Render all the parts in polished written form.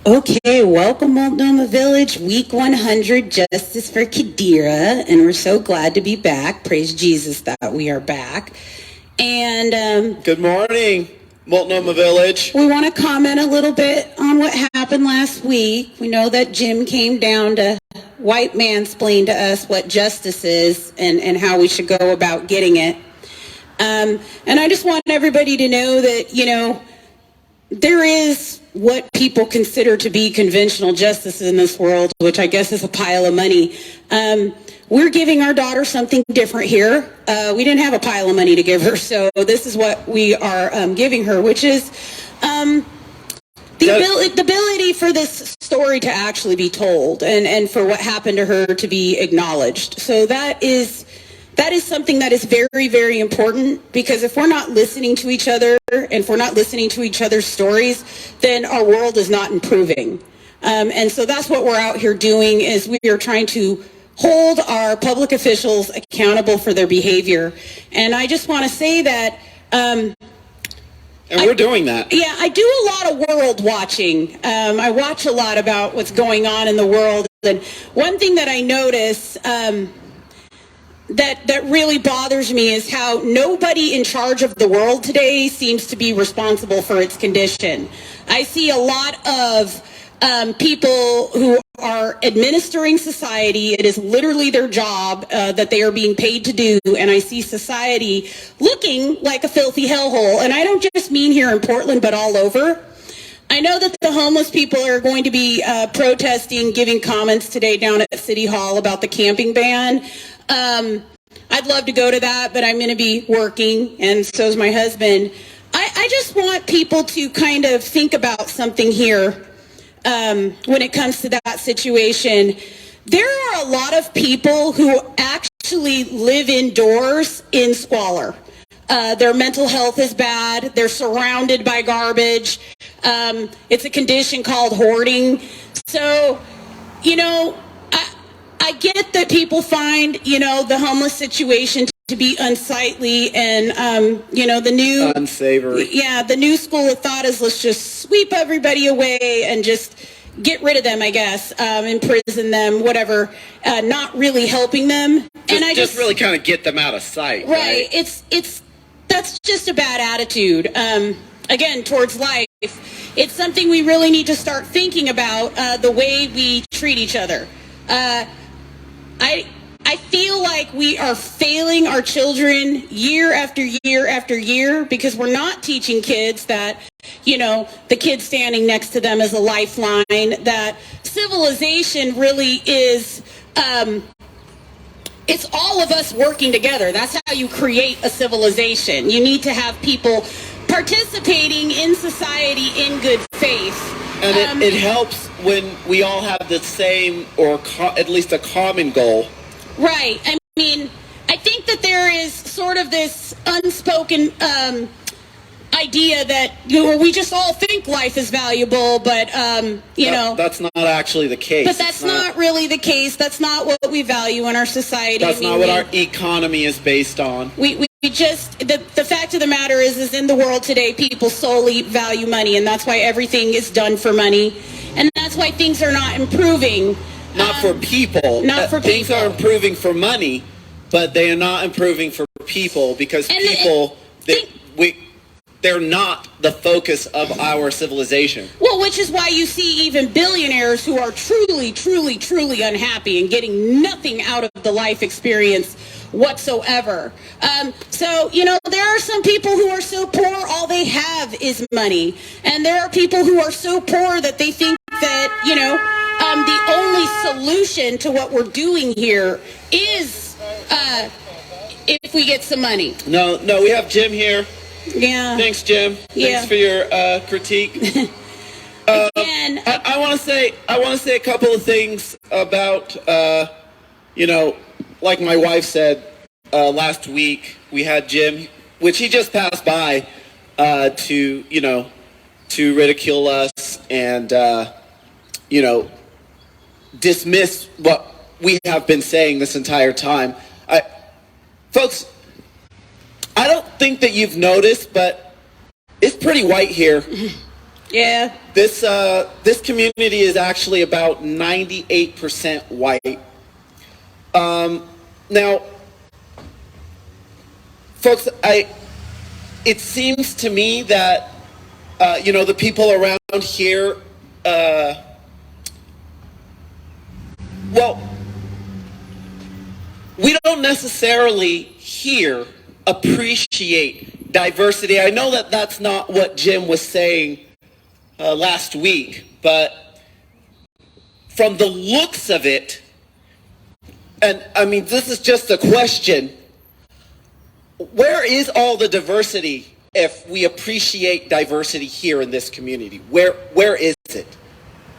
Okay, welcome Multnomah Village, week 100, Justice for Qadira, and we're so glad to be back. Praise Jesus that we are back. And good morning, Multnomah Village. We want to comment a little bit on what happened last week. We know that Jim came down to white mansplain to us what justice is and how we should go about getting it. And I just want everybody to know that, there is what people consider to be conventional justice in this world, which I guess is a pile of money. We're giving our daughter something different here. We didn't have a pile of money to give her, so this is what we are giving her, which is the ability for this story to actually be told and for what happened to her to be acknowledged. So that is something that is very, very important, because if we're not listening to each other and if we're not listening to each other's stories, then our world is not improving. And so that's what we're out here doing, is we are trying to hold our public officials accountable for their behavior. And I just want to say that... and we're doing that. Yeah, I do a lot of world watching. I watch a lot about what's going on in the world. And one thing that I notice... that really bothers me is how nobody in charge of the world today seems to be responsible for its condition. I see a lot of people who are administering society. It is literally their job that they are being paid to do, and I see society looking like a filthy hellhole. And I don't just mean here in Portland, but all over. I know that the homeless people are going to be protesting, giving comments today down at City Hall about the camping ban. I'd love to go to that, but I'm going to be working, and so is my husband. I just want people to kind of think about something here when it comes to that situation. There are a lot of people who actually live indoors in squalor. Their mental health is bad. They're surrounded by garbage. It's a condition called hoarding. So, I get that people find, the homeless situation to be unsightly and, the new... unsavory. Yeah, the new school of thought is let's just sweep everybody away and just get rid of them, I guess, imprison them, whatever, not really helping them. I just really kind of get them out of sight. Right. That's just a bad attitude, again, towards life. It's something we really need to start thinking about, the way we treat each other. I feel like we are failing our children year after year after year, because we're not teaching kids that, the kid standing next to them is a lifeline, that civilization really is, it's all of us working together. That's how you create a civilization. You need to have people participating in society in good faith. And it helps when we all have the same, or at least a common goal. Right. I mean, I think that there is sort of this unspoken idea that we just all think life is valuable, but that's not actually the case. But that's not really the case. That's not what we value in our society. That's not what our economy is based on. We just, the fact of the matter is in the world today, people solely value money, and that's why everything is done for money, and that's why things are not improving. Not for people. Not for things people. Are improving for money, but they are not improving for people, because they're not the focus of our civilization. Well, which is why you see even billionaires who are truly, truly, truly unhappy and getting nothing out of the life experience whatsoever. So, there are some people who are so poor, all they have is money. And there are people who are so poor that they think that, the only solution to what we're doing here is if we get some money. No, we have Jim here. Yeah. Thanks, Jim. Yeah. Thanks for your critique. Again, I want to say a couple of things about, like my wife said last week, we had Jim, which he just passed by to ridicule us and dismiss what we have been saying this entire time. Folks, I don't think that you've noticed, but it's pretty white here. Yeah. This community is actually about 98% white. Now, folks, it seems to me that the people around here, we don't necessarily here appreciate diversity. I know that that's not what Jim was saying last week, but from the looks of it, and I mean, this is just a question, where is all the diversity if we appreciate diversity here in this community? Where is it?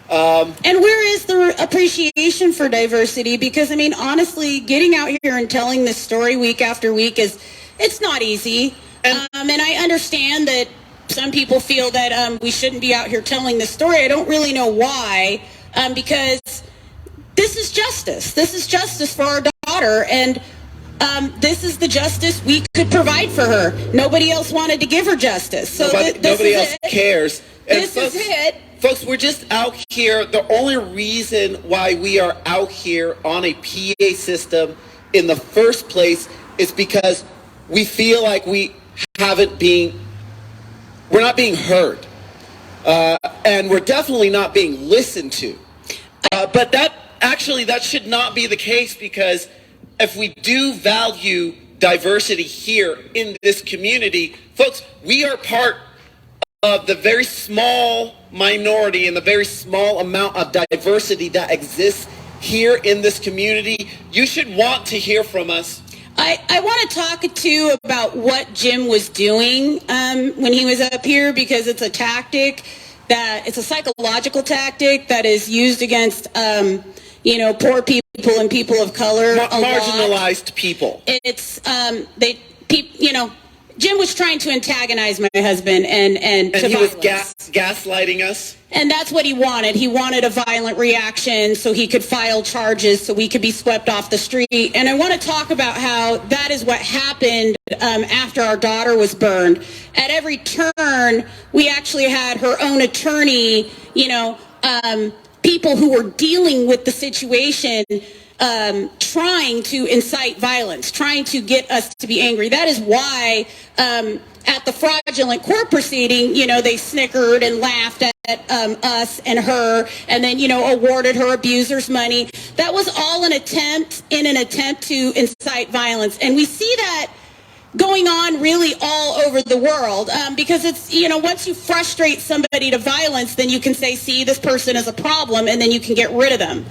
And where is the appreciation for diversity? Because, I mean, honestly, getting out here and telling this story week after week it's not easy. And I understand that some people feel that we shouldn't be out here telling this story. I don't really know why, because this is justice. This is justice for our daughter, and this is the justice we could provide for her. Nobody else wanted to give her justice. So nobody else cares. This is it. Folks, we're just out here. The only reason why we are out here on a PA system in the first place is because we feel like we're not being heard. And we're definitely not being listened to. But that should not be the case, because if we do value diversity here in this community, folks, we are part of the very small minority and the very small amount of diversity that exists here in this community. You should want to hear from us. I want to talk too about what Jim was doing when he was up here, because it's a tactic it's a psychological tactic that is used against poor people and people of color, marginalized people. It's Jim was trying to antagonize my husband and he was gaslighting us. And that's what he wanted. He wanted a violent reaction so he could file charges, so we could be swept off the street. And I want to talk about how that is what happened after our daughter was burned. At every turn, we actually had her own attorney, people who were dealing with the situation, trying to incite violence, trying to get us to be angry. That is why at the fraudulent court proceeding, they snickered and laughed at us and her, and then, awarded her abuser's money. That was all in an attempt to incite violence. And we see that going on really all over the world, because it's, once you frustrate somebody to violence, then you can say, see, this person is a problem, and then you can get rid of them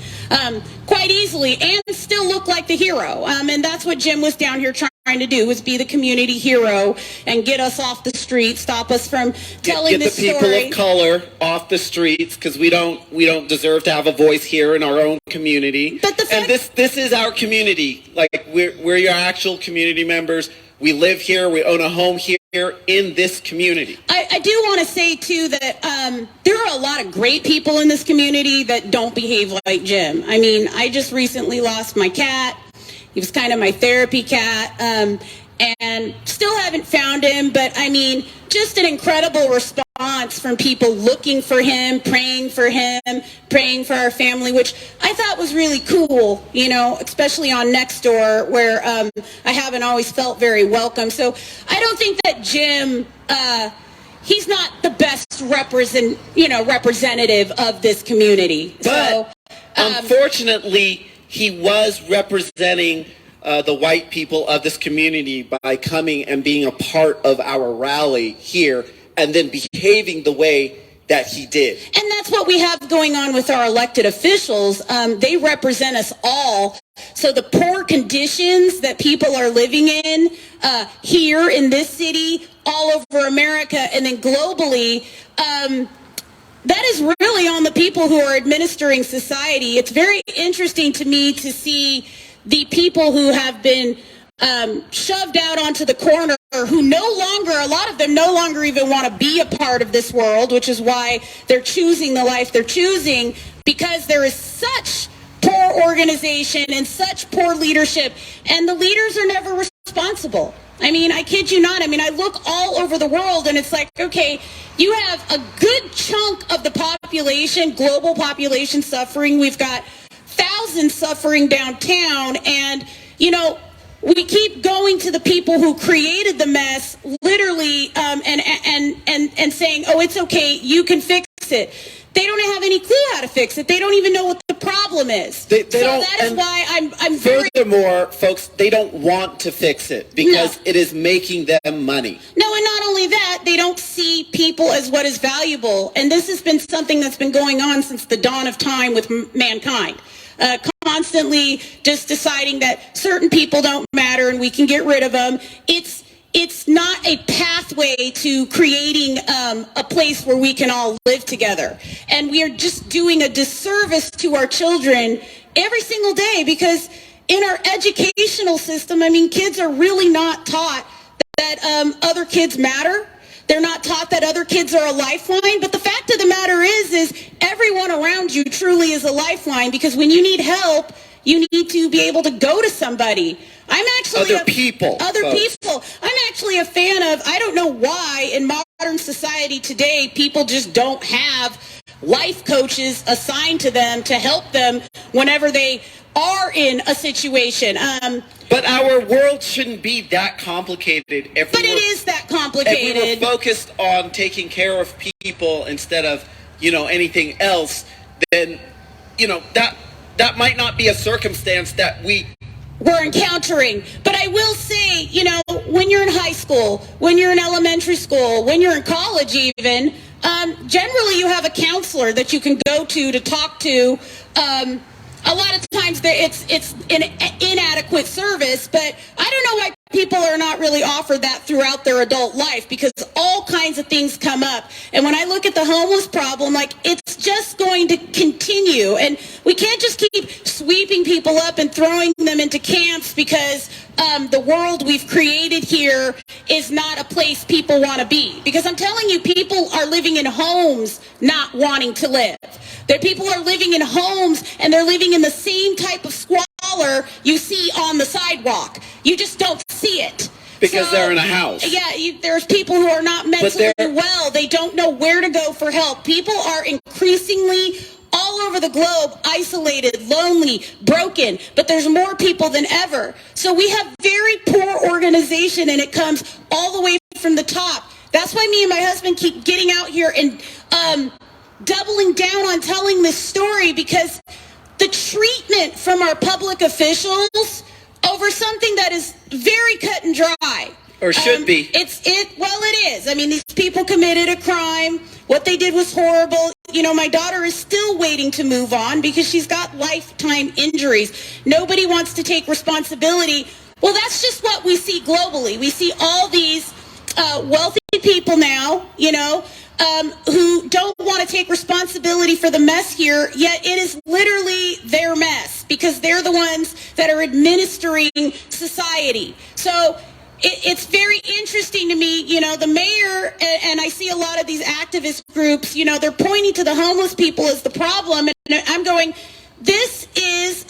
quite easily and still look like the hero. And that's what Jim was down here trying to do, was be the community hero and get us off the street, stop us from telling this story. Get the people of color off the streets, because we don't deserve to have a voice here in our own community. But this is our community. Like, we're your actual community members. We live here. We own a home here in this community. I do want to say, too, that there are a lot of great people in this community that don't behave like Jim. I mean, I just recently lost my cat. He was kind of my therapy cat, and still haven't found him. But, I mean, just an incredible response from people looking for him, praying for our family, which I thought was really cool, especially on Nextdoor, where I haven't always felt very welcome. So I don't think that Jim, he's not the best representative of this community. But unfortunately, he was representing the white people of this community by coming and being a part of our rally here, and then behaving the way that he did. And that's what we have going on with our elected officials. They represent us all. So the poor conditions that people are living in here in this city, all over America, and then globally, that is really on the people who are administering society. It's very interesting to me to see the people who have been shoved out onto the corner, who a lot of them no longer even want to be a part of this world, which is why they're choosing the life they're choosing, because there is such poor organization and such poor leadership, and the leaders are never responsible. I mean, I kid you not. I mean, I look all over the world, and it's like, okay, you have a good chunk population, global population suffering. We've got thousands suffering downtown, and we keep going to the people who created the mess, literally, and saying, "Oh, it's okay, you can fix it." They don't have any clue how to fix it. They don't even know what the problem is. That is why I'm very... Furthermore, folks, they don't want to fix it because it is making them money. No, and not only that, they don't see people as what is valuable. And this has been something that's been going on since the dawn of time with mankind. Constantly just deciding that certain people don't matter and we can get rid of them. It's not a pathway to creating a place where we can all live together. And we are just doing a disservice to our children every single day, because in our educational system, kids are really not taught that other kids matter. They're not taught that other kids are a lifeline. But the fact of the matter is everyone around you truly is a lifeline, because when you need help, you need to be able to go to somebody. I'm actually other people. I'm actually a fan of, I don't know why in modern society today people just don't have life coaches assigned to them to help them whenever they are in a situation. But our world shouldn't be that complicated. But it is that complicated. If we were focused on taking care of people instead of, anything else, then, that might not be a circumstance that we're encountering. But I will say, when you're in high school, when you're in elementary school, when you're in college even, generally you have a counselor that you can go to talk to. A lot of times it's an inadequate service, but I don't know why people are not really offered that throughout their adult life, because all kinds of things come up. And when I look at the homeless problem, it's just going to continue. And we can't just keep sweeping people up and throwing them into camps, because the world we've created here is not a place people want to be. Because I'm telling you, people are living in homes not wanting to live. People are living in homes, and they're living in the same type of squalor you see on the sidewalk. You just don't see it. Because they're in a house. Yeah, there's people who are not mentally well. They don't know where to go for help. People are increasingly all over the globe isolated, lonely, broken, but there's more people than ever. So we have very poor organization, and it comes all the way from the top. That's why me and my husband keep getting out here and doubling down on telling this story, because the treatment from our public officials over something that is very cut and dry. Or should be. Well, it is. These people committed a crime. What they did was horrible. My daughter is still waiting to move on because she's got lifetime injuries. Nobody wants to take responsibility. Well, that's just what we see globally. We see all these wealthy people now, who don't want to take responsibility for the mess here, yet it is literally their mess, because they're the ones that are administering society. So it's very interesting to me, the mayor, and I see a lot of these activist groups, they're pointing to the homeless people as the problem, and I'm going, this is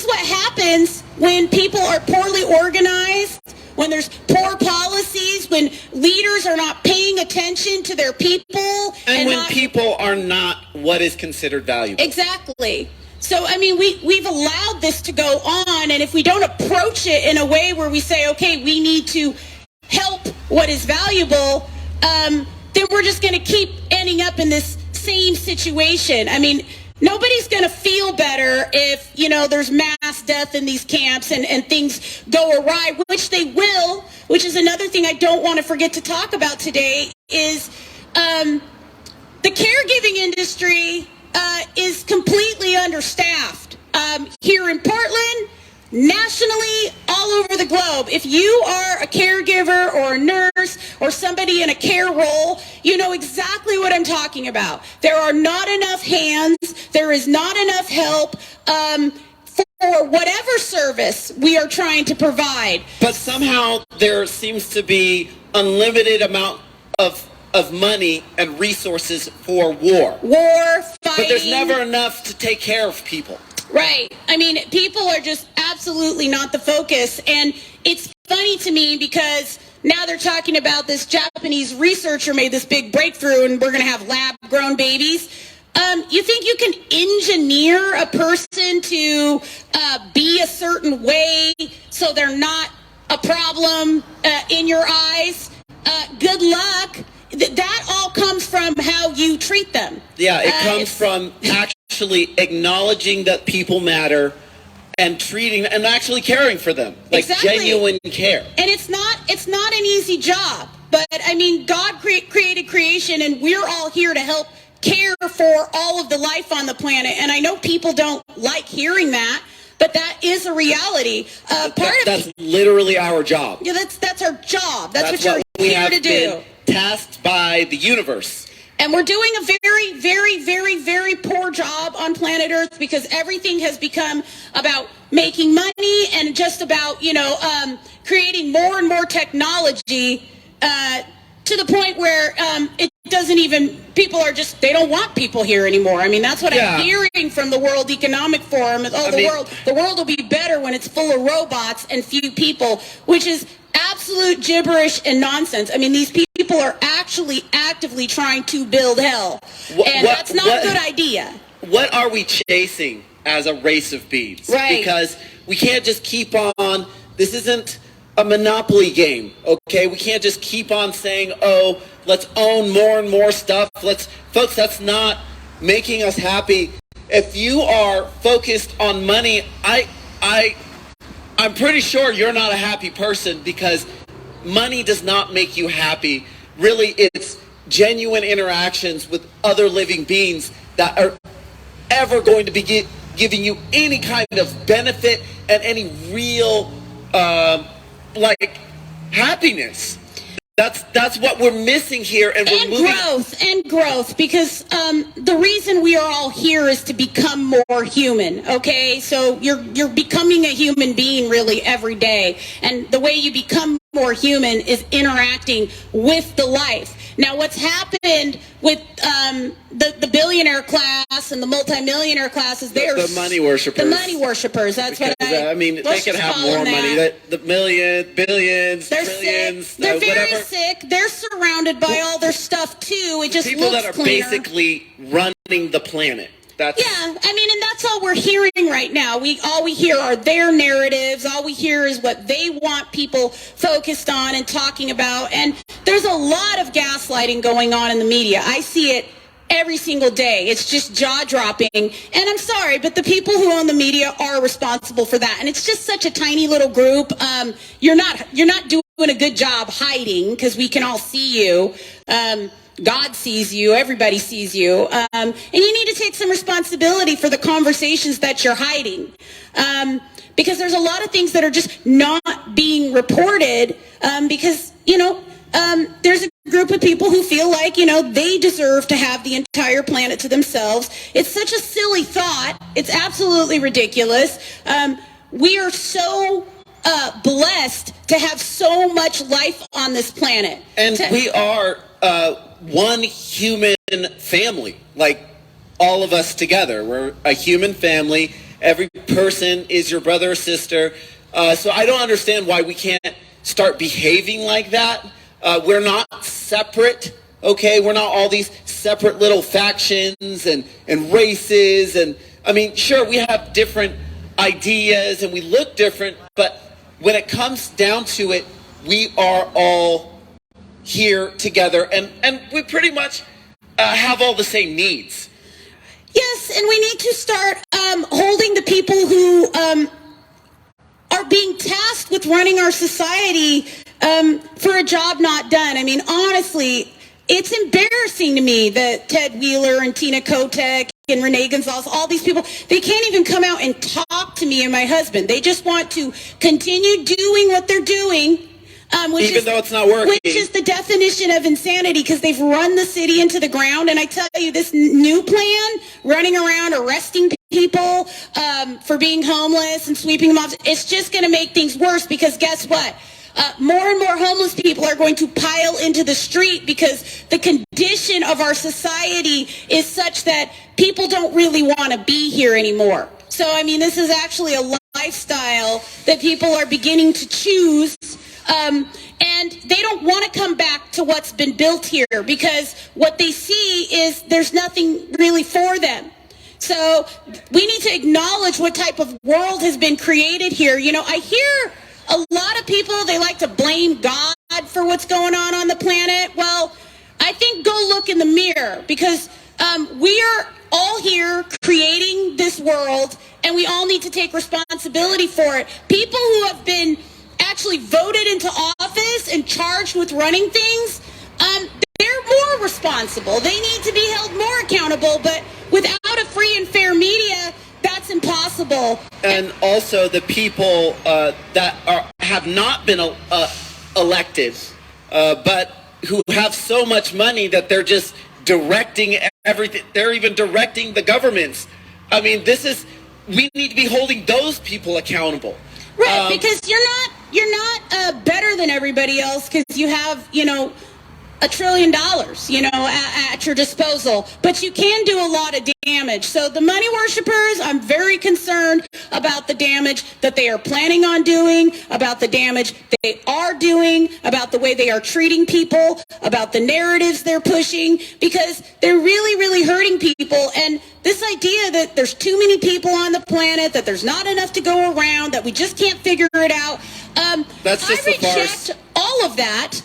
what happens when people are poorly organized, when there's poor policies, when leaders are not paying attention to their people. And when people are not what is considered valuable. Exactly. So, we've allowed this to go on, and if we don't approach it in a way where we say, okay, we need to help what is valuable, then we're just going to keep ending up in this same situation. Nobody's going to feel better if, there's mass death in these camps and things go awry, which they will, which is another thing I don't want to forget to talk about today, is the caregiving industry is completely understaffed here in Portland, nationally, all over the globe. If you are a caregiver or a nurse or somebody in a care role, you know exactly what I'm talking about. There are not enough hands. There is not enough help for whatever service we are trying to provide. But somehow there seems to be unlimited amount of money and resources for war. War, fighting. But there's never enough to take care of people. Right. People are just absolutely not the focus. And it's funny to me because Now they're talking about this Japanese researcher made this big breakthrough and we're going to have lab-grown babies. You think you can engineer a person to be a certain way so they're not a problem in your eyes? Good luck. That all comes from how you treat them. Yeah, it comes from actually acknowledging that people matter and treating and actually caring for them, like genuine care. And it's not an easy job, but I mean, God created creation, and we're all here to help care for all of the life on the planet. And I know people don't like hearing that, but that is a reality. That's literally our job. Yeah, that's our job. That's what you're here to do. Tasked by the universe. And we're doing a very, very, very, very poor job on planet Earth because everything has become about making money and just about, creating more and more technology to the point where it doesn't even, they don't want people here anymore. I mean, that's what I'm hearing from the World Economic Forum. The world will be better when it's full of robots and few people, which is absolute gibberish and nonsense. I mean, these people are actually actively trying to build hell. That's not a good idea. What are we chasing as a race of beings? Right. Because we can't just keep on, this isn't a Monopoly game, okay? We can't just keep on saying, oh, let's own more and more stuff. Folks, that's not making us happy. If you are focused on money, I'm pretty sure you're not a happy person because money does not make you happy. Really, it's genuine interactions with other living beings that are ever going to be giving you any kind of benefit and any real, happiness. That's what we're missing here, and we're moving. growth, because the reason we are all here is to become more human. Okay, so you're becoming a human being really every day, and the way you become more human is interacting with the life. Now, what's happened with the billionaire class and the multimillionaire class is they're the money worshippers. The money worshippers. That's because, what they can have more money. The billions, they're trillions, sick. They're very whatever. sick. They're surrounded by all their stuff too. It just people looks that are cleaner. basically running the planet. And that's all we're hearing right now. All we hear are their narratives. All we hear is what they want people focused on and talking about. And there's a lot of gaslighting going on in the media. I see it every single day. It's just jaw-dropping. And I'm sorry, but the people who own the media are responsible for that. And it's just such a tiny little group. You're not doing a good job hiding because we can all see you. God sees you. Everybody sees you. And you need to take some responsibility for the conversations that you're hiding. Because there's a lot of things that are just not being reported because, there's a group of people who feel like, they deserve to have the entire planet to themselves. It's such a silly thought. It's absolutely ridiculous. We are so blessed to have so much life on this planet. And we are one human family, like all of us together. We're a human family. Every person is your brother or sister. So I don't understand why we can't start behaving like that. We're not separate, okay? We're not all these separate little factions and races. And I mean, sure, we have different ideas and we look different, but when it comes down to it, we are all here together, and we pretty much have all the same needs. Yes, and we need to start holding the people who are being tasked with running our society for a job not done. I mean, honestly, it's embarrassing to me that Ted Wheeler and Tina Kotek and Renee Gonzalez, all these people, they can't even come out and talk to me and my husband. They just want to continue doing what they're doing. Even though it's not working. Which is the definition of insanity, because they've run the city into the ground. And I tell you, this new plan, running around arresting people for being homeless and sweeping them off, it's just going to make things worse, because guess what? More and more homeless people are going to pile into the street because the condition of our society is such that people don't really want to be here anymore. So, I mean, this is actually a lifestyle that people are beginning to choose. And they don't want to come back to what's been built here because what they see is there's nothing really for them. So we need to acknowledge what type of world has been created here. You know, I hear a lot of people, they like to blame God for what's going on the planet. Well, I think go look in the mirror because we are all here creating this world and we all need to take responsibility for it. People who have been actually voted into office and charged with running things, they're more responsible. They need to be held more accountable, but without a free and fair media, that's impossible. And also the people that have not been elected, but who have so much money that they're just directing everything. They're even directing the governments. I mean, we need to be holding those people accountable. Right, because you're not better than everybody else because you have, $1 trillion, at your disposal. But you can do a lot of damage. So the money worshipers, I'm very concerned about the damage that they are planning on doing, about the damage they are doing, about the way they are treating people, about the narratives they're pushing, because they're really, really hurting people. And this idea that there's too many people on the planet, that there's not enough to go around, that we just can't figure it out. That's just I reject all of that.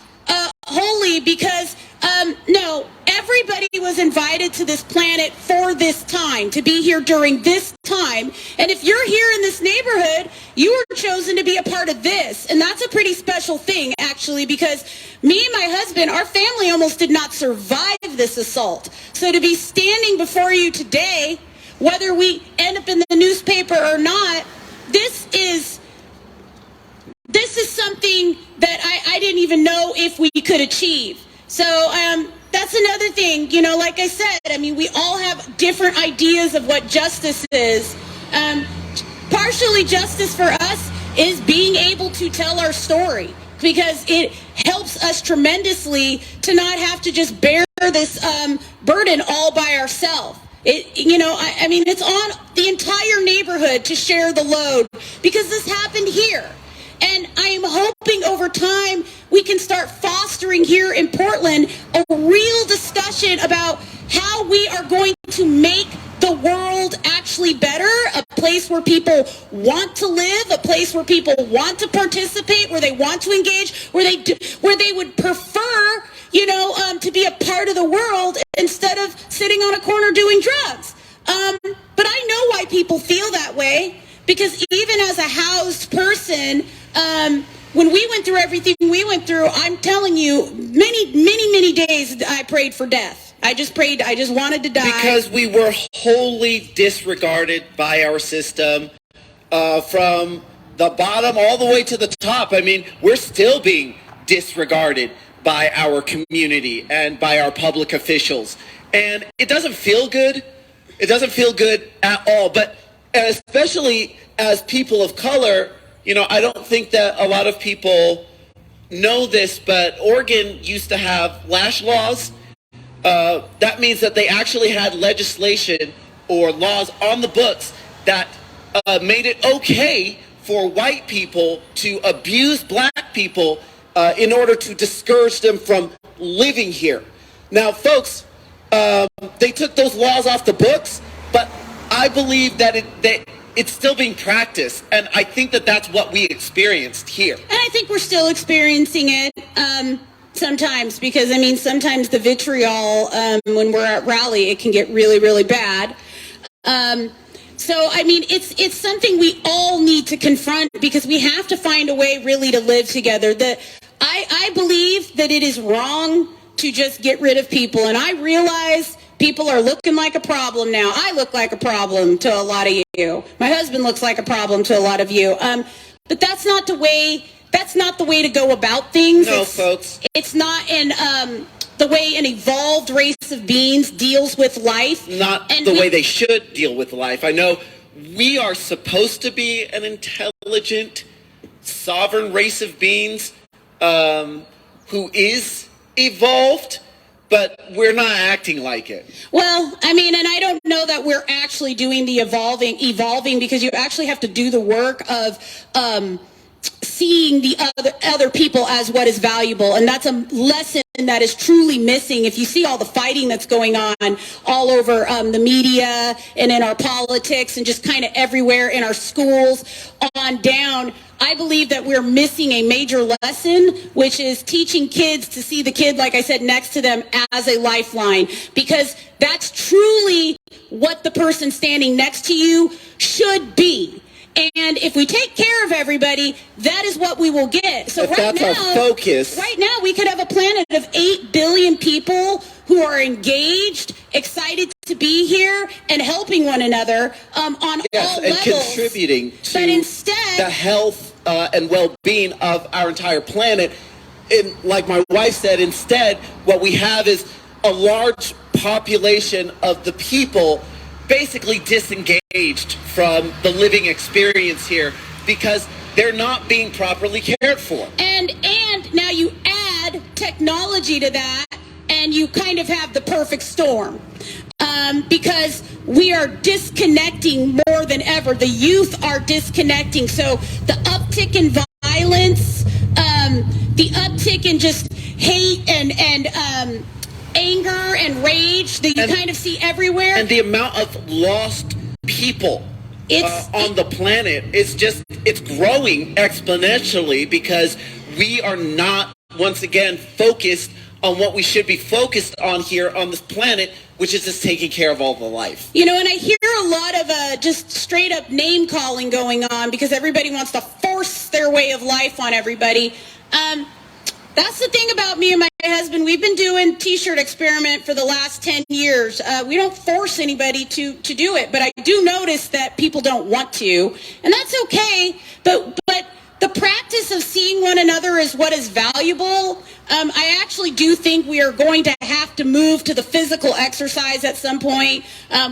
Wholly because, no, everybody was invited to this planet for this time, to be here during this time. And if you're here in this neighborhood, you were chosen to be a part of this. And that's a pretty special thing, actually, because me and my husband, our family almost did not survive this assault. So to be standing before you today, whether we end up in the newspaper or not, this is something that I didn't even know if we could achieve. So that's another thing, like I said, I mean, we all have different ideas of what justice is. Partially justice for us is being able to tell our story because it helps us tremendously to not have to just bear this burden all by ourselves. I mean, it's on the entire neighborhood to share the load because this happened here. And I am hoping over time we can start fostering here in Portland a real discussion about how we are going to make the world actually better, a place where people want to live, a place where people want to participate, where they want to engage, where they would prefer, to be a part of the world instead of sitting on a corner doing drugs. But I know why people feel that way. Because even as a housed person, when we went through everything we went through, I'm telling you, many, many, many days I prayed for death. I just wanted to die. Because we were wholly disregarded by our system from the bottom all the way to the top. I mean, we're still being disregarded by our community and by our public officials. And it doesn't feel good. It doesn't feel good at all. But especially as people of color, I don't think that a lot of people know this, but Oregon used to have lash laws. That means that they actually had legislation or laws on the books that made it okay for white people to abuse black people in order to discourage them from living here. Now, folks, they took those laws off the books, but I believe that it's still being practiced, and I think that that's what we experienced here. And I think we're still experiencing it sometimes because, sometimes the vitriol, when we're at rally, it can get really, really bad. It's something we all need to confront because we have to find a way really to live together. I believe that it is wrong to just get rid of people, and I realize people are looking like a problem now. I look like a problem to a lot of you. My husband looks like a problem to a lot of you. But that's not the way to go about things. No, folks. It's not the way an evolved race of beings deals with life. Not the way they should deal with life. I know we are supposed to be an intelligent, sovereign race of beings who is evolved, but we're not acting like it. Well, and I don't know that we're actually doing the evolving because you actually have to do the work of seeing the other people as what is valuable. And that's a lesson that is truly missing. If you see all the fighting that's going on all over the media and in our politics and just kind of everywhere in our schools on down, I believe that we're missing a major lesson, which is teaching kids to see the kid, like I said, next to them as a lifeline, because that's truly what the person standing next to you should be. And if we take care of everybody, that is what we will get. So that's our focus. Right now, we could have a planet of 8 billion people who are engaged, excited to be here, and helping one another on all levels. And contributing to the health and well-being of our entire planet. And like my wife said, instead, what we have is a large population of the people basically disengaged from the living experience here because they're not being properly cared for. And now you add technology to that, and you kind of have the perfect storm. Because we are disconnecting more than ever. The youth are disconnecting. So the uptick in violence, the uptick in just hate and anger and rage that you kind of see everywhere. And the amount of lost people on the planet is it's growing exponentially because we are not, once again, focused on what we should be focused on here on this planet, which is just taking care of all the life. You know, and I hear a lot of just straight up name calling going on because everybody wants to force their way of life on everybody. That's the thing about me and my husband. We've been doing T-shirt experiment for the last 10 years. We don't force anybody to do it, but I do notice that people don't want to, and that's okay. But the practice of seeing one another as what is valuable, I actually do think we are going to have to move to the physical exercise at some point,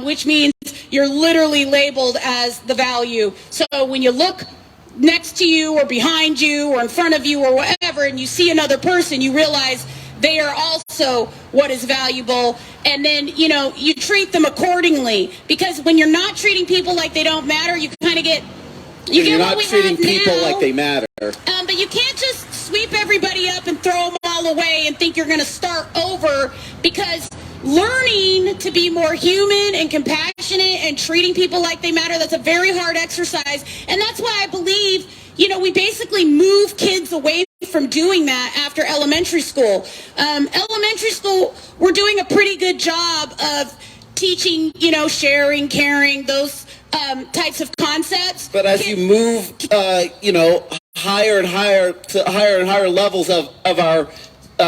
which means you're literally labeled as the value. So when you look next to you or behind you or in front of you or whatever, and you see another person, you realize they are also what is valuable. And then, you know, you treat them accordingly. Because when you're not treating people like they don't matter, you kind of get... You're not treating people like they matter. But you can't just sweep everybody up and throw them all away and think you're going to start over, because learning to be more human and compassionate and treating people like they matter, that's a very hard exercise. And that's why I believe, you know, we basically move kids away from doing that after elementary school. Elementary school, we're doing a pretty good job of teaching, you know, sharing, caring, those types of concepts. But as you move, you know, higher and higher levels of our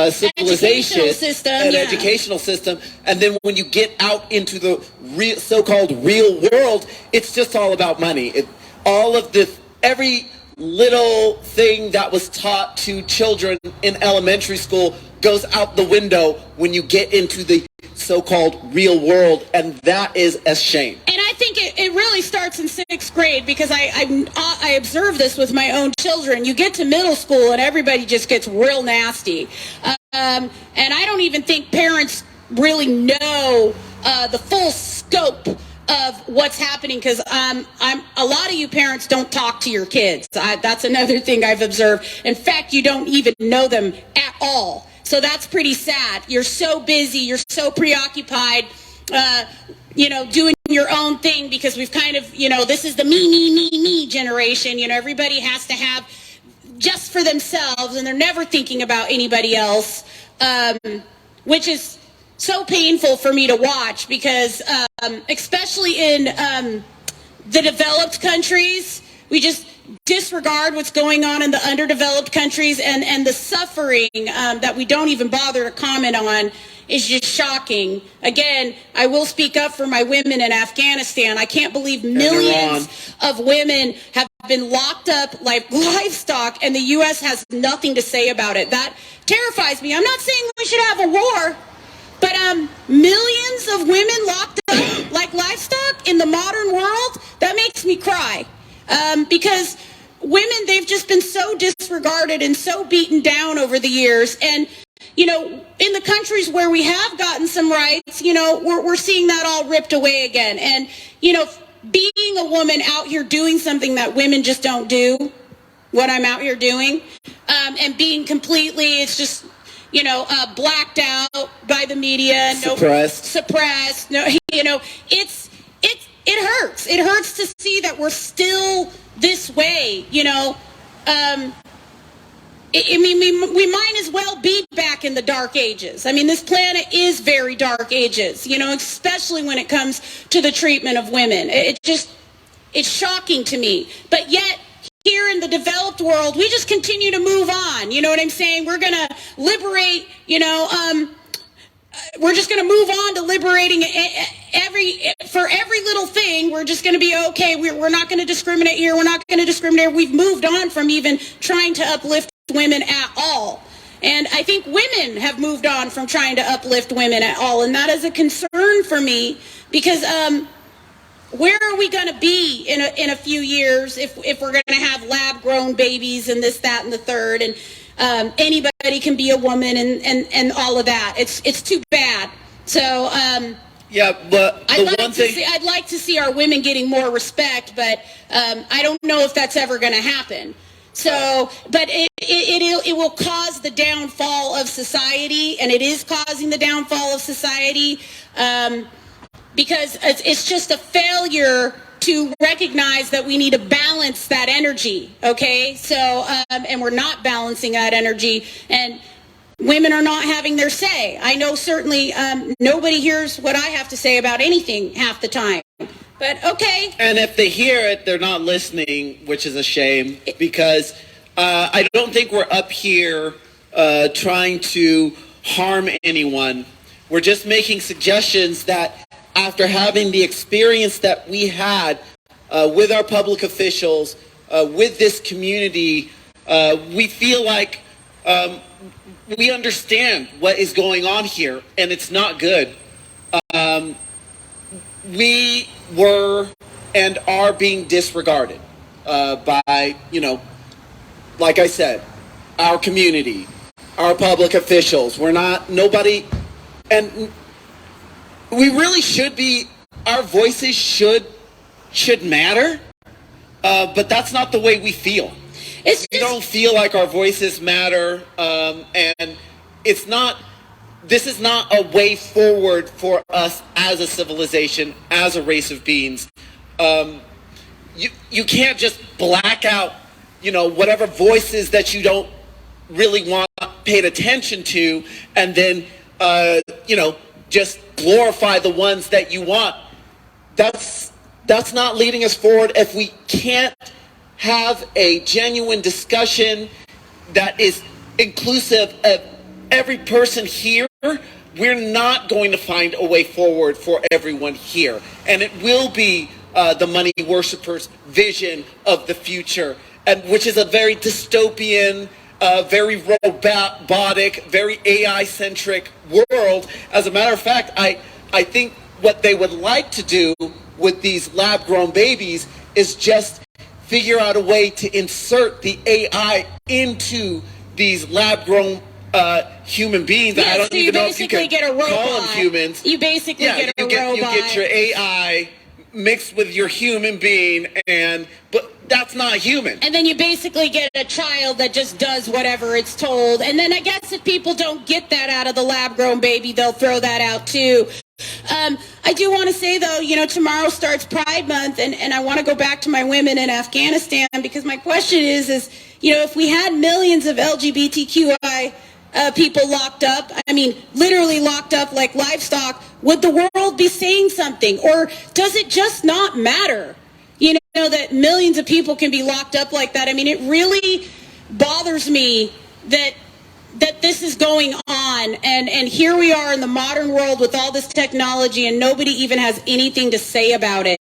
civilization educational system, and then when you get out into the so-called real world, it's just all about money. All of this, every little thing that was taught to children in elementary school goes out the window when you get into the so-called real world, and that is a shame. And I think it really starts in 6th grade, because I observe this with my own children. You get to middle school and everybody just gets real nasty. And I don't even think parents really know the full scope of what's happening, because a lot of you parents don't talk to your kids. That's another thing I've observed. In fact, you don't even know them at all. So that's pretty sad. You're so busy, you're so preoccupied, you know, doing your own thing, because we've kind of, you know, this is the me generation. You know, everybody has to have just for themselves, and they're never thinking about anybody else, which is so painful for me to watch, because especially in the developed countries, we just disregard what's going on in the underdeveloped countries, and the suffering that we don't even bother to comment on is just shocking. Again, I will speak up for my women in Afghanistan. I can't believe millions of women have been locked up like livestock, and the U.S. has nothing to say about it. That terrifies me. I'm not saying we should have a war, but millions of women locked up like livestock in the modern world, that makes me cry. Because women, they've just been so disregarded and so beaten down over the years. And, you know, in the countries where we have gotten some rights, you know, we're seeing that all ripped away again. And, you know, being a woman out here doing something that women just don't do, what I'm out here doing, and being completely, it's just, blacked out by the media. Suppressed. No, it hurts. It hurts to see that we're still this way, we might as well be back in the dark ages. I mean, this planet is very dark ages, especially when it comes to the treatment of women. It's shocking to me. But yet, here in the developed world, we just continue to move on. You know what I'm saying? We're going to liberate, we're just going to move on to liberating for every little thing. We're just going to be okay. We're not going to discriminate here. We're not going to discriminate. We've moved on from even trying to uplift women at all. And I think women have moved on from trying to uplift women at all. And that is a concern for me because where are we going to be in a few years if we're going to have lab-grown babies and this, that, and the third, and anybody can be a woman and all of that. It's too bad. So but I'd like to see our women getting more respect, but I don't know if that's ever going to happen. So, but it will cause the downfall of society, and it is causing the downfall of society. Because it's just a failure to recognize that we need to balance that energy, okay? So, and we're not balancing that energy, and women are not having their say. I know certainly nobody hears what I have to say about anything half the time, but okay. And if they hear it, they're not listening, which is a shame, because I don't think we're up here trying to harm anyone. We're just making suggestions that after having the experience that we had with our public officials, with this community, we feel like we understand what is going on here, and it's not good. We were and are being disregarded by, like I said, our community, our public officials. Nobody, and we really should be, our voices should matter, but that's not the way we feel. We don't feel like our voices matter, and this is not a way forward for us as a civilization, as a race of beings. You can't just black out, whatever voices that you don't really want paid attention to, and then, just glorify the ones that you want. That's not leading us forward. If we can't have a genuine discussion that is inclusive of every person here, we're not going to find a way forward for everyone here. And it will be the money worshippers' vision of the future, and which is a very dystopian, very robotic, very AI-centric world. As a matter of fact, I think what they would like to do with these lab-grown babies is just figure out a way to insert the AI into these lab-grown human beings. Yeah, I don't so even know if you can get a robot. call them humans. You basically get a robot. You get your AI mixed with your human being, but that's not human. And then you basically get a child that just does whatever it's told. And then I guess if people don't get that out of the lab-grown baby, they'll throw that out too. I do want to say, though, tomorrow starts Pride Month, and I want to go back to my women in Afghanistan, because my question is, if we had millions of LGBTQI people locked up, literally locked up like livestock, would the world be saying something? Or does it just not matter, that millions of people can be locked up like that? It really bothers me that this is going on, and here we are in the modern world with all this technology, and nobody even has anything to say about it.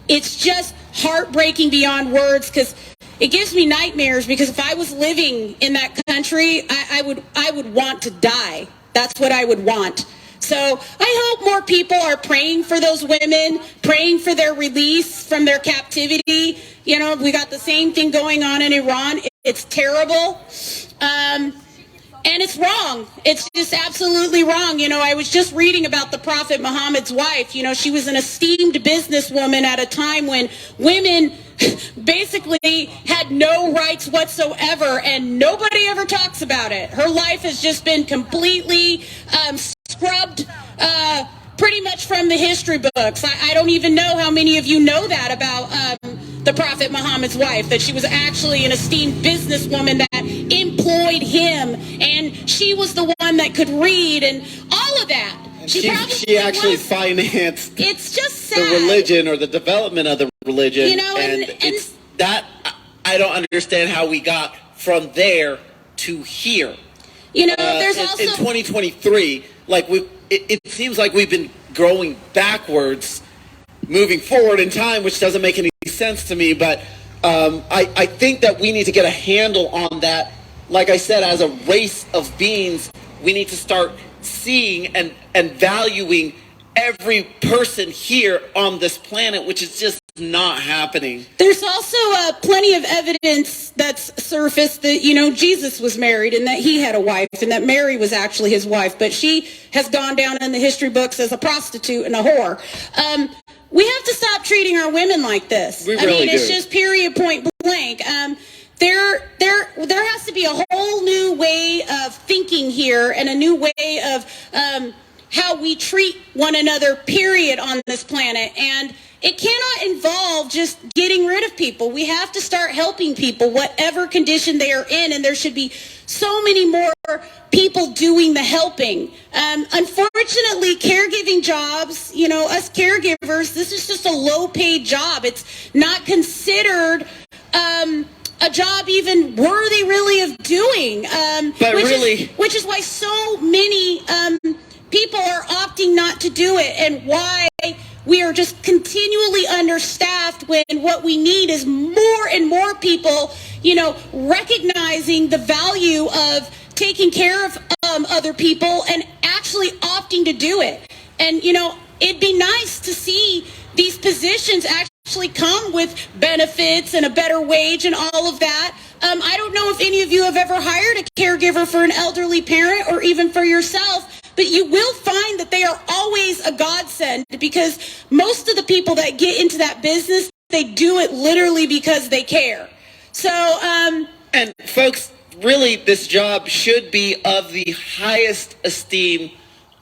It's just heartbreaking beyond words, because it gives me nightmares, because if I was living in that country, I would want to die. That's what I would want. So I hope more people are praying for those women, praying for their release from their captivity. We got the same thing going on in Iran. It's terrible. And it's wrong. It's just absolutely wrong. You know, I was just reading about the Prophet Muhammad's wife. You know, she was an esteemed businesswoman at a time when women basically had no rights whatsoever, and nobody ever talks about it. Her life has just been completely scrubbed pretty much from the history books. I don't even know how many of you know that about the Prophet Muhammad's wife, that she was actually an esteemed businesswoman that employed him, and she was the one that could read and all of that. She actually financed it's just sad. The religion or the development of the religion. You know, and it's that I don't understand how we got from there to here. You know, there's also in 2023, like it seems like we've been growing backwards, moving forward in time, which doesn't make any sense to me. But I think that we need to get a handle on that. Like I said, as a race of beings, we need to start seeing and valuing every person here on this planet, which is just not happening. There's also plenty of evidence that's surfaced that, you know, Jesus was married and that he had a wife and that Mary was actually his wife, but she has gone down in the history books as a prostitute and a whore. We have to stop treating our women like this. We really it's do. Just period, point blank. There has to be a whole new way of thinking here and a new way of how we treat one another, period, on this planet. And it cannot involve just getting rid of people. We have to start helping people, whatever condition they are in, and there should be so many more people doing the helping. Unfortunately, caregiving jobs, you know, us caregivers, this is just a low-paid job. It's not considered a job even worthy, really, of doing. Which is why so many people are opting not to do it, and why we are just continually understaffed when what we need is more and more people, you know, recognizing the value of taking care of other people and actually opting to do it. And, you know, it'd be nice to see these positions actually come with benefits and a better wage and all of that. I don't know if any of you have ever hired a caregiver for an elderly parent or even for yourself, but you will find that they are always a godsend, because most of the people that get into that business, they do it literally because they care. So, and folks, really, this job should be of the highest esteem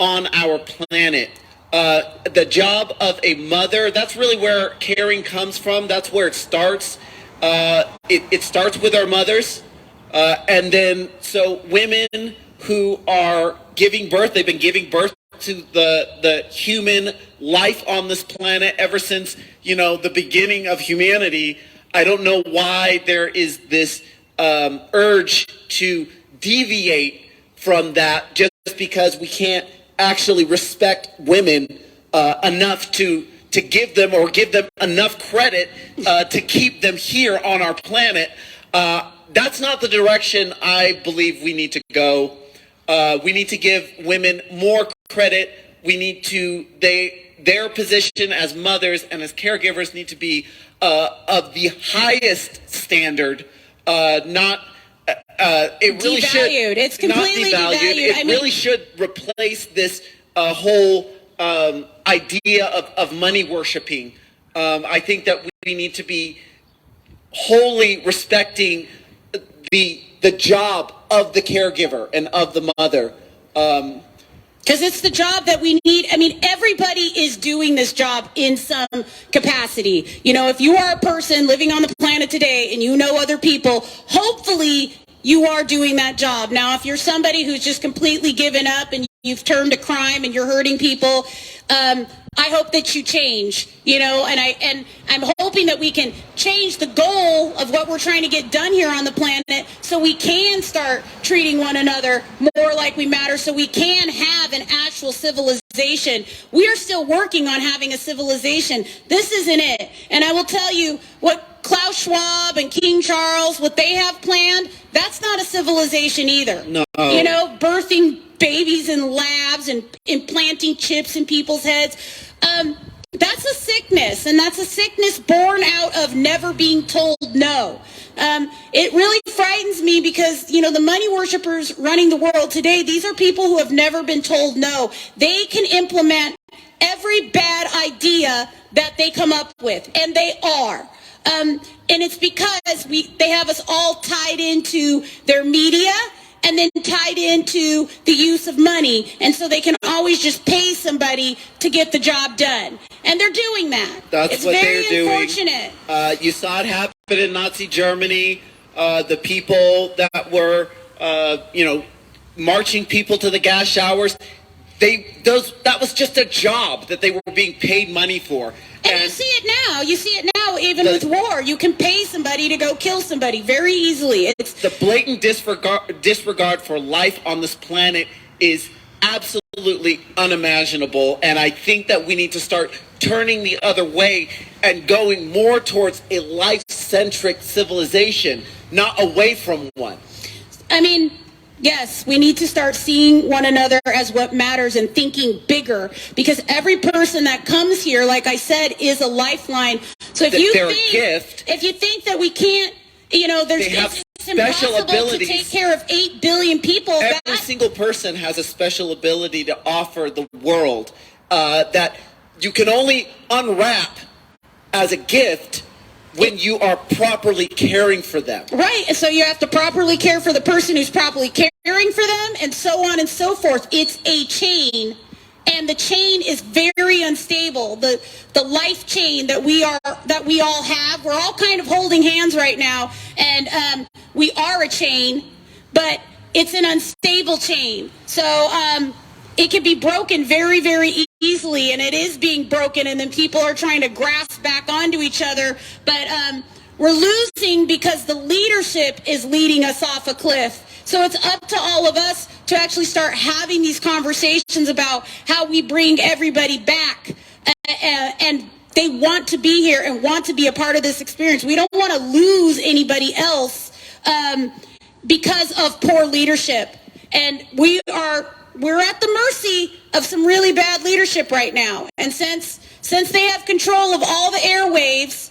on our planet. The job of a mother, that's really where caring comes from. That's where it starts. It starts with our mothers. And then, so women who are giving birth, they've been giving birth to the human life on this planet ever since, you know, the beginning of humanity. I don't know why there is this urge to deviate from that just because we can't actually respect women enough to give them enough credit to keep them here on our planet. That's not the direction I believe we need to go. We need to give women more credit. We need to, their position as mothers and as caregivers need to be of the highest standard, not it really devalued. should It's completely not devalued. It really should replace this whole idea of money worshiping. I think that we need to be wholly respecting the job of the caregiver and of the mother. Because it's the job that we need. I mean, everybody is doing this job in some capacity. You know, if you are a person living on the planet today and you know other people, hopefully you are doing that job. Now, if you're somebody who's just completely given up and you've turned to crime and you're hurting people, I hope that you change, you know, and I'm hoping that we can change the goal of what we're trying to get done here on the planet so we can start treating one another more like we matter, so we can have an actual civilization. We are still working on having a civilization. This isn't it. And I will tell you what Klaus Schwab and King Charles, what they have planned, that's not a civilization either. No. You know, birthing babies in labs and implanting chips in people's heads. That's a sickness, and that's a sickness born out of never being told no. It really frightens me because, the money worshipers running the world today, these are people who have never been told no. They can implement every bad idea that they come up with, and they are. And it's because they have us all tied into their media and then tied into the use of money. And so they can always just pay somebody to get the job done. And they're doing that. That's what they're doing. It's very unfortunate. You saw it happen in Nazi Germany. The people that were, marching people to the gas showers, that was just a job that they were being paid money for. And you see it now. You see it now, even with war. You can pay somebody to go kill somebody very easily. It's the blatant disregard for life on this planet is absolutely unimaginable. And I think that we need to start turning the other way and going more towards a life-centric civilization, not away from one. I mean, yes, we need to start seeing one another as what matters and thinking bigger, because every person that comes here, like I said, is a lifeline. So if you think that we can't, it's impossible to take care of 8 billion people. Every single person has a special ability to offer the world that you can only unwrap as a gift when you are properly caring for them. Right, and so you have to properly care for the person who's properly caring for them, and so on and so forth. It's a chain, and the chain is very unstable. The life chain that we all have, we're all kind of holding hands right now, and we are a chain, but it's an unstable chain. So it can be broken very, very easily, and it is being broken, and then people are trying to grasp back onto each other. But we're losing because the leadership is leading us off a cliff. So it's up to all of us to actually start having these conversations about how we bring everybody back. And they want to be here and want to be a part of this experience. We don't want to lose anybody else because of poor leadership. And we're at the mercy of some really bad leadership right now. And since they have control of all the airwaves,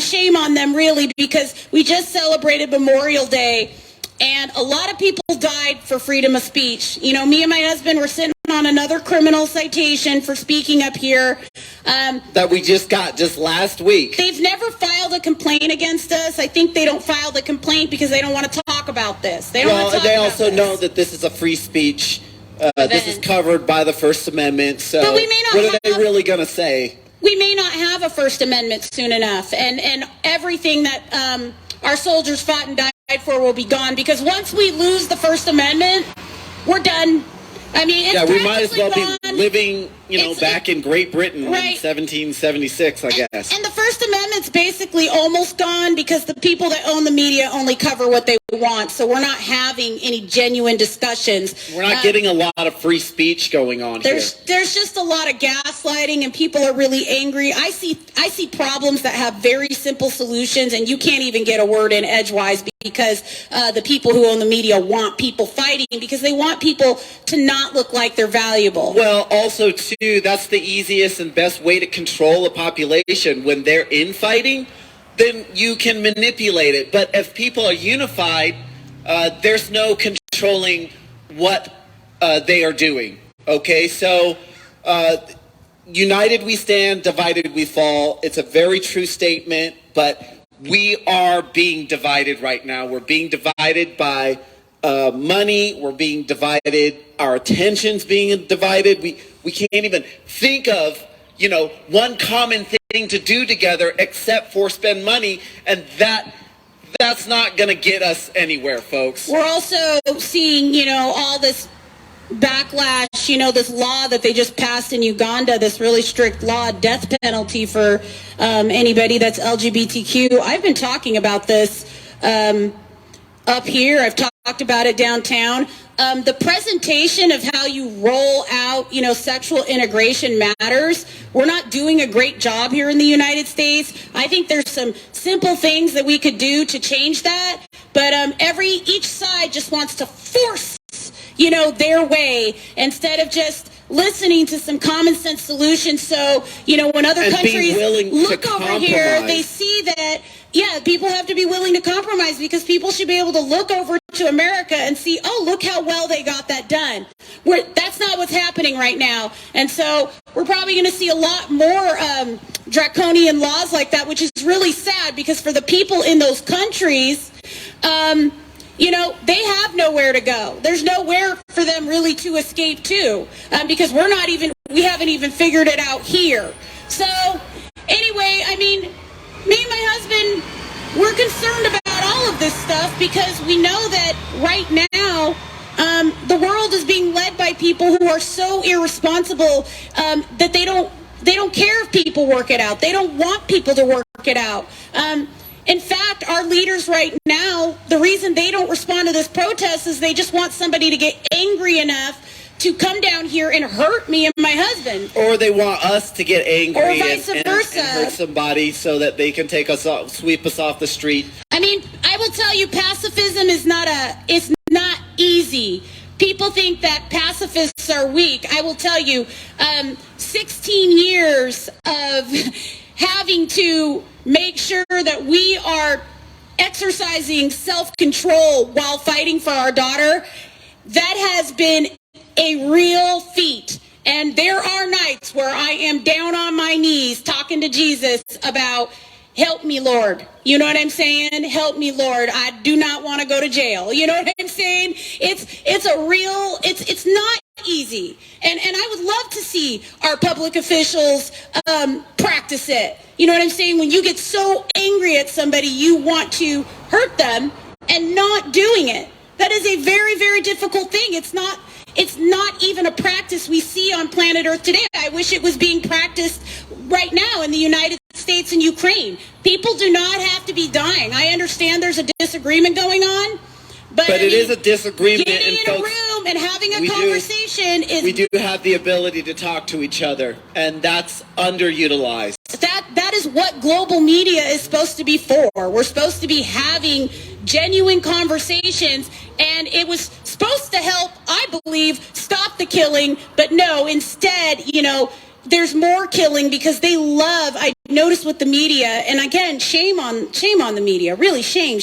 shame on them, really, because we just celebrated Memorial Day, and a lot of people died for freedom of speech. Me and my husband were sitting on another criminal citation for speaking up here. That we just got just last week. They've never filed a complaint against us. I think they don't file the complaint because they don't want to talk about this. They also know that this is a free speech. This is covered by the First Amendment. So but we may not what are they really going to say? We may not have a First Amendment soon enough. And everything that our soldiers fought and died for will be gone, because once we lose the First Amendment, we're done. I mean, it's we might as well gone. be living, back in Great Britain in right. 1776, I guess. And the First Amendment's basically almost gone because the people that own the media only cover what they want. So we're not having any genuine discussions. We're not getting a lot of free speech going on here. There's just a lot of gaslighting, and people are really angry. I see problems that have very simple solutions, and you can't even get a word in edgewise because the people who own the media want people fighting because they want people to not look like they're valuable. Well, also, too, that's the easiest and best way to control a population. When they're infighting, then you can manipulate it. But if people are unified, there's no controlling what they are doing. Okay, so united we stand, divided we fall. It's a very true statement, but we are being divided right now. We're being divided by money. We're being divided. Our attention's being divided. We can't even think of, one common thing to do together except for spend money, and that's not going to get us anywhere, folks. We're also seeing, all this backlash, this law that they just passed in Uganda, this really strict law, death penalty for anybody that's LGBTQ. I've been talking about this up here. I've talked about it downtown. The presentation of how you roll out, sexual integration matters. We're not doing a great job here in the United States. I think there's some simple things that we could do to change that. But each side just wants to force, their way instead of just listening to some common sense solutions. So, when other And be countries willing to look over here, compromise. they see that, people have to be willing to compromise, because people should be able to look over to America and see, oh, look how well they got that done. That's not what's happening right now. And so we're probably going to see a lot more draconian laws like that, which is really sad, because for the people in those countries, they have nowhere to go. There's nowhere for them really to escape to, because we haven't even figured it out here. So anyway, me and my husband, we're concerned about all of this stuff, because we know that right now the world is being led by people who are so irresponsible that they don't care if people work it out. They don't want people to work it out. In fact, our leaders right now, the reason they don't respond to this protest is they just want somebody to get angry enough to come down here and hurt me and my husband. Or they want us to get angry Or vice versa. and hurt somebody so that they can take us off, sweep us off the street. I will tell you, pacifism is it's not easy. People think that pacifists are weak. I will tell you, 16 years of having to make sure that we are exercising self-control while fighting for our daughter, that has been a real feat. And there are nights where I am down on my knees talking to Jesus about, help me, Lord. You know what I'm saying? Help me, Lord. I do not want to go to jail. You know what I'm saying? It's not easy. And I would love to see our public officials practice it. You know what I'm saying? When you get so angry at somebody, you want to hurt them, and not doing it. That is a very, very difficult thing. It's not even a practice we see on planet Earth today. I wish it was being practiced right now in the United States and Ukraine. People do not have to be dying. I understand there's a disagreement going on, but it is a disagreement. Getting in a room and having a conversation we do have the ability to talk to each other, and that's underutilized. That is what global media is supposed to be for. We're supposed to be having genuine conversations, and it was supposed to help, I believe, stop the killing, but no, instead, there's more killing, because they love, I noticed with the media, and again, shame on the media, really shame.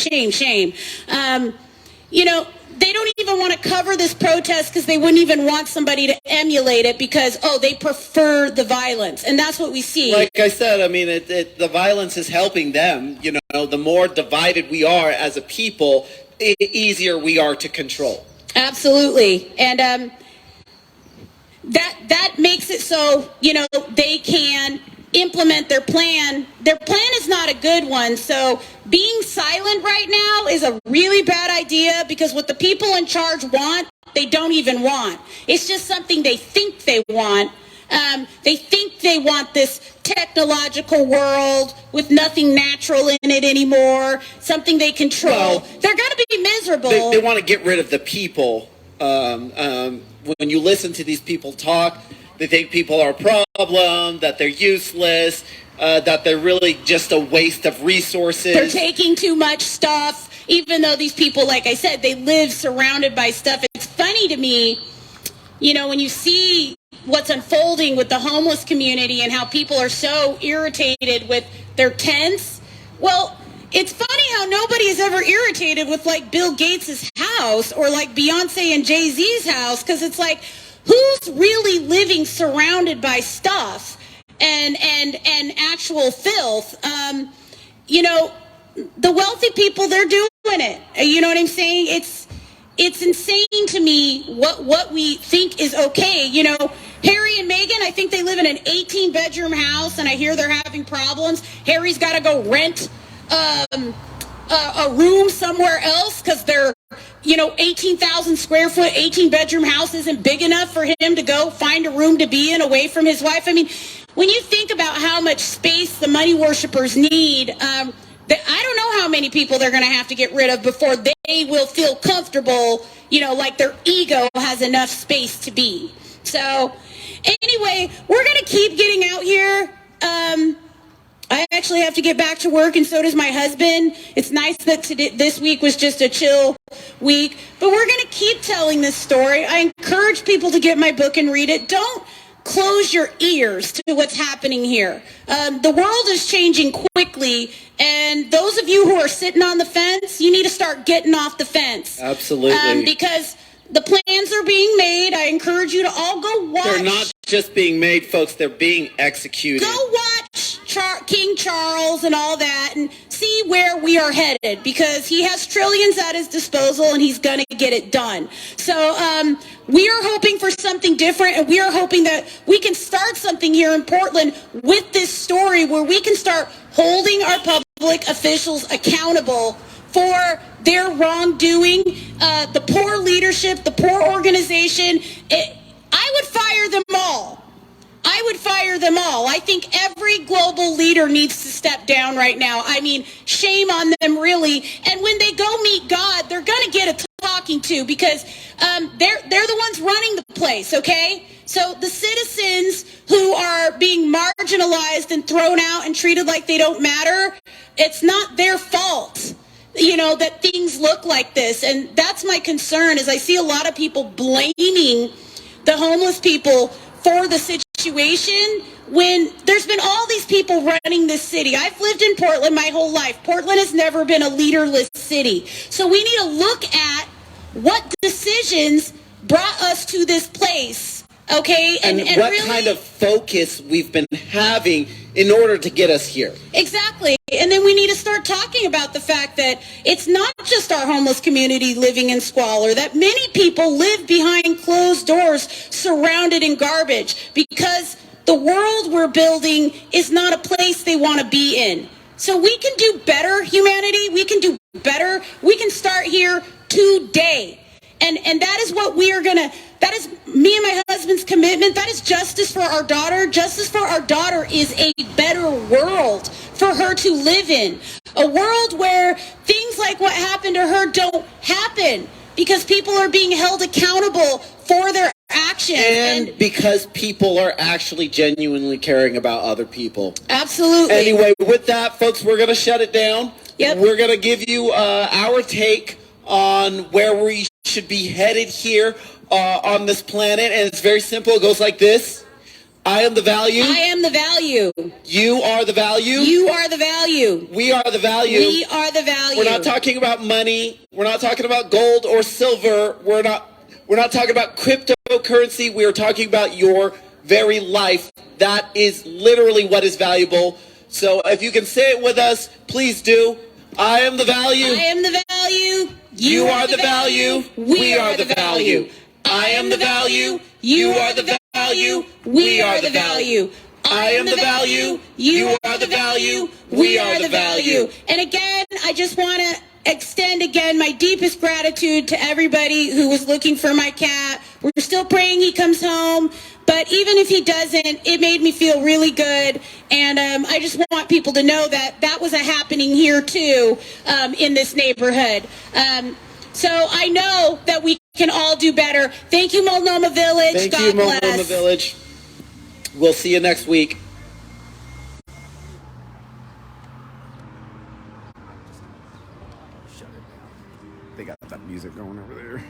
They don't even want to cover this protest, because they wouldn't even want somebody to emulate it, because, they prefer the violence. And that's what we see. Like I said, the violence is helping them. The more divided we are as a people, the easier we are to control. Absolutely. And that makes it so, they can implement their plan. Their plan is not a good one. So being silent right now is a really bad idea, because what the people in charge want, they don't even want. It's just something they think they want. They think they want this technological world with nothing natural in it anymore, something they control. Well, they're going to be miserable. They want to get rid of the people. When you listen to these people talk, they think people are a problem, that they're useless, that they're really just a waste of resources. They're taking too much stuff, even though these people, like I said, they live surrounded by stuff. It's funny to me, when you see what's unfolding with the homeless community and how people are so irritated with their tents. Well, it's funny how nobody is ever irritated with, like, Bill Gates' house or, like, Beyonce and Jay-Z's house, because it's like, who's really living surrounded by stuff and actual filth? The wealthy people, they're doing it. You know what I'm saying? It's insane to me what we think is okay. Harry and Meghan, I think they live in an 18-bedroom house, and I hear they're having problems. Harry's got to go rent a room somewhere else, because their 18,000 square foot 18-bedroom house isn't big enough for him to go find a room to be in away from his wife. When you think about how much space the money worshipers need, I don't know how many people they're going to have to get rid of before they will feel comfortable, like their ego has enough space to be. So anyway, we're going to keep getting out here. I actually have to get back to work, and so does my husband. It's nice that this week was just a chill week, but we're going to keep telling this story. I encourage people to get my book and read it. Don't close your ears to what's happening here. The world is changing quickly, and those of you who are sitting on the fence, you need to start getting off the fence. Absolutely. Because the plans are being made. I encourage you to all go watch. They're not just being made, folks. They're being executed. Go watch King Charles and all that and see where we are headed, because he has trillions at his disposal and he's going to get it done. So we are hoping for something different, and we are hoping that we can start something here in Portland with this story where we can start holding our public officials accountable for their wrongdoing, the poor leadership, the poor organization. I would fire them all. I would fire them all. I think every global leader needs to step down right now. I mean, shame on them, really. And when they go meet God, they're going to get a talking to, because they're the ones running the place, okay? So the citizens who are being marginalized and thrown out and treated like they don't matter, it's not their fault, you know, that things look like this. And that's my concern, is I see a lot of people blaming the homeless people for the situation when there's been all these people running this city. I've lived in Portland my whole life. Portland has never been a leaderless city. So we need to look at what decisions brought us to this place, okay? And what really, kind of focus we've been having in order to get us here. Exactly. And then we need to start talking about the fact that it's not just our homeless community living in squalor, that many people live behind closed doors surrounded in garbage, because the world we're building is not a place they want to be in. So we can do better, humanity. We can do better. We can start here today. And that is what we are going to, that is me and my husband's commitment. That is justice for our daughter. Justice for our daughter is a better world for her to live in. A world where things like what happened to her don't happen, because people are being held accountable for their actions. And because people are actually genuinely caring about other people. Absolutely. Anyway, with that, folks, we're going to shut it down. Yep. We're going to give you our take on where we should be headed here on this planet. And it's very simple. It goes like this. I am the value. I am the value. You are the value. You are the value. We are the value. We are the value. We're not talking about money. We're not talking about gold or silver. We're not talking about cryptocurrency. We are talking about your very life. That is literally what is valuable. So if you can say it with us, please do. I am the value. I am the value. You are the value. We are the value. I am the value. You are the value. We are the value. I am the value. You are the value. We are the value. And again, I just want to extend again my deepest gratitude to everybody who was looking for my cat. We're still praying he comes home, but even if he doesn't, it made me feel really good. And I just want people to know that that was a happening here too, in this neighborhood. So I know that we can all do better. Thank you, Multnomah Village. Thank God you, bless. Multnomah Village. We'll see you next week. They got that music going over there.